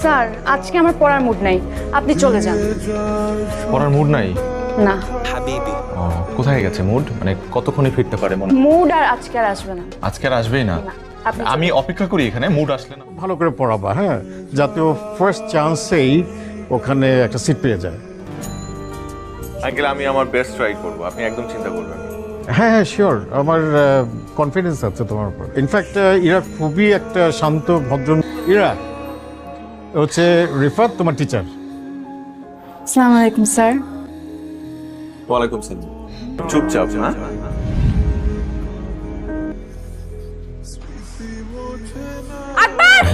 Sir আজকে আমার পড়ার মুড নাই, আপনি চলে যান। পড়ার মুড নাই? না। হাবিবি ও, কোথায় গেছে মুড? মানে কতক্ষণে ফিরতে পারে মনে? মুড আর আজকে আর আসবে না। আজকে আর আসবেই না? না, আপনি আমি অপেক্ষা করি এখানে, মুড আসলে না। ভালো করে পড়াবা, হ্যাঁ, যাতে ও ফার্স্ট চান্সেই ওখানে একটা সিট পেয়ে যায়। আঙ্কেল আমি আমার বেস্ট ট্রাই করব, আপনি একদম চিন্তা করবেন না। হ্যাঁ হ্যাঁ শিওর, আমার কনফিডেন্স আছে তোমার উপর। ইনফ্যাক্ট ইরা খুবই একটা শান্ত ভদ্র। ইরা হচ্ছে রিফাত, তোমার টিচার। আসসালামু আলাইকুম স্যার। ওয়ালাইকুম সালাম। চুপচাপ না? আকবর,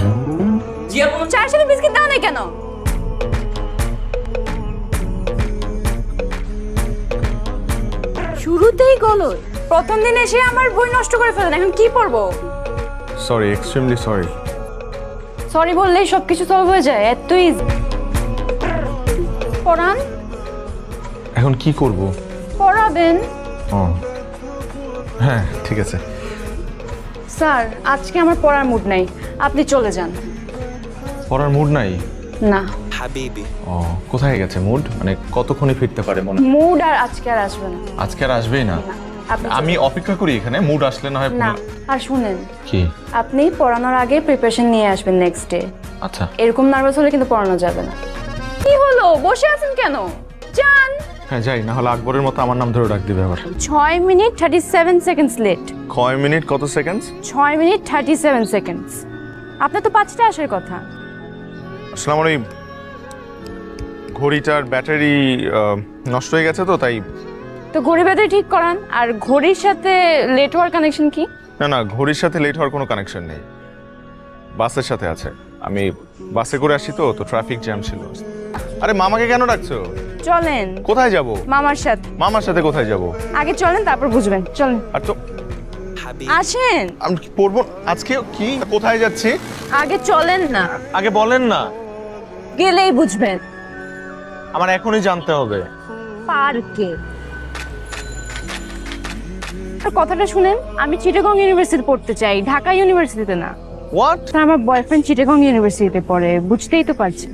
জি আপু। চায়ের সাথে বিস্কিট দাও না কেন? শুরুতেই গলদ। প্রথম দিন এসে আমার বই নষ্ট করে ফেলেন, এখন কি পড়বো? Sorry, extremely sorry. সরি বললেই সবকিছু সলভ হয়ে যায়? এত ইজি। পড়ান। এখন কি করব? পড়াবেন। ও হ্যাঁ ঠিক আছে। স্যার আজকে আমার পড়ার মুড নাই, আপনি চলে যান। পড়ার মুড নাই? না। হাবিবি ও, কোথায় গেছে মুড? মানে কতক্ষণে ফিরতে পারে মনে? মুড আর আজকে আর আসবে না। আজকে আর আসবেই না? না, আপনি আমি অপেক্ষা করি এখানে, মুড আসলে না হয়। না। আর শুনেন, কি? আপনি পড়ানোর আগে প্রিপারেশন নিয়ে আসবেন নেক্সট ডে। আচ্ছা এরকম নার্ভাস হলে কিন্তু পড়ানো যাবে না। কি হলো, বসে আছেন কেন? যান। হ্যাঁ যাই, না হলে আকবরের মতো আমার নাম ধরে ডাক দিবে আবার। 6 মিনিট 37 সেকেন্ডস লেট। কয় মিনিট কত সেকেন্ড? 6 minute 37 seconds. আপনার তো 5টা আসার কথা। আসলে আমার ওই ঘড়িটার ব্যাটারি নষ্ট হয়ে গেছে তো তাই। তো ঘড়ি ব্যাটারি ঠিক করান। আর ঘড়ির সাথে লেট হওয়ার কানেকশন কি? না না, ঘড়ির সাথে লেট হওয়ার কোনো কানেকশন নেই, বাসের সাথে আছে। আমি বাসে করে আসি তো ট্রাফিক জ্যাম ছিল। আরে মামাকে কেন ডাকছো? চলেন। কোথায় যাব? মামার সাথে। মামার সাথে কোথায় যাব? আগে চলেন, তারপর বুঝবেন। চলেন। আর তো হাবিবি আসেন। আমি কি পড়বো আজকে? কি কোথায় যাচ্ছি? আগে চলেন না, আগে বলেন না, গেলেই বুঝবেন। আমার এখনই জানতে হবে। পার্কে। আর কথাটা শুনেন, আমি চিটাগং ইউনিভার্সিটি পড়তে চাই, ঢাকা ইউনিভার্সিটিতে না। হোয়াট? স্যার আমার বয়ফ্রেন্ড চিটাগং ইউনিভার্সিটিতে পড়ে, বুঝতেই তো পারছেন।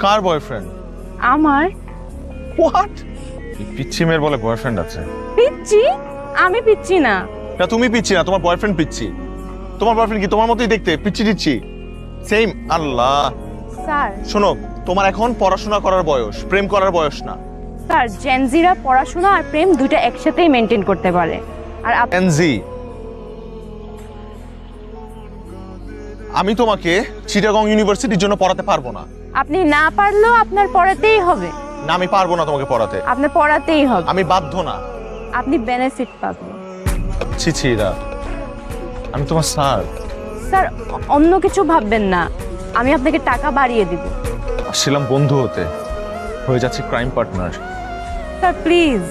কার বয়ফ্রেন্ড? আমার। হোয়াট? পিচ্ছি মেয়ের বলে বয়ফ্রেন্ড আছে? পিচ্ছি? আমি পিচ্ছি না। না তুমি পিচ্ছি না, তোমার বয়ফ্রেন্ড পিচ্ছি। তোমার বয়ফ্রেন্ড কি তোমার মতোই দেখতে, পিচ্ছি টিচ্ছি সেম? আল্লাহ। স্যার। শোনো, তোমার এখন পড়াশোনা করার বয়স, প্রেম করার বয়স না। স্যার জেনজিরা পড়াশোনা আর প্রেম দুইটা একসাথেই মেনটেন করতে পারে। আর এনজি, আমি তোমাকে চিটাগং ইউনিভার্সিটির জন্য পড়াতে পারবো না। আপনি না পারলেও আপনার পড়াতেই হবে। না আমি পারবো না তোমাকে পড়াতে, আপনার পড়াতেই হবে। আমি বাধ্য না। আপনি বেনিফিট পাবেন। ছি ছি রা, আমি তোমার স্যার। স্যার অন্য কিছু ভাববেন না, আমি আপনাকে টাকা বাড়িয়ে দিব। আসছিলাম বন্ধু হতে, হয়ে যাচ্ছে ক্রাইম পার্টনার। Sir please.